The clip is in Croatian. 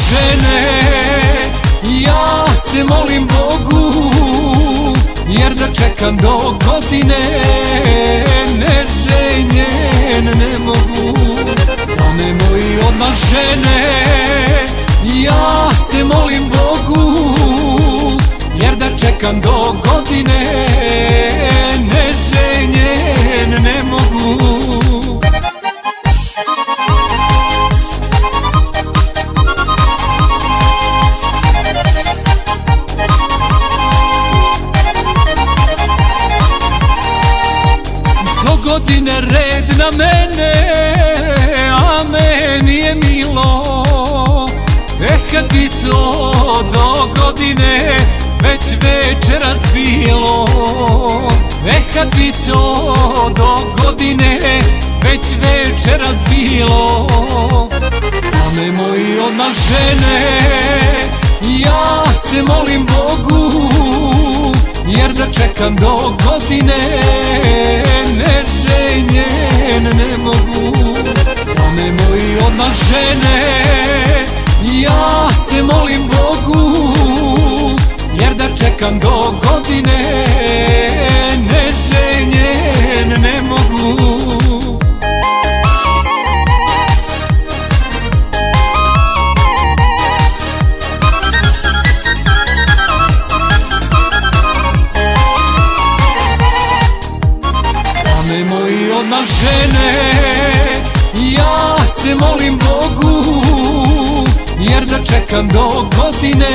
žene. Ja se molim Bogu, jer da čekam do godine neženjen ne mogu. Da me moji odmah žene. Ja se molim Bogu, jer da čekam do godine neženjen ne mogu. Godine red na mene, a meni je milo. Kad bi to do godine već večeras bilo. Kad bi to do godine već večeras bilo. A me moji odmah žene. Ja se molim Bogu, jer da čekam do godine neženjen ne mogu. Da me moji odmah žene. Ja se molim Bogu, jer da čekam do godine neženjen ne mogu. Odmah žene. Ja se molim Bogu, jer da čekam do godine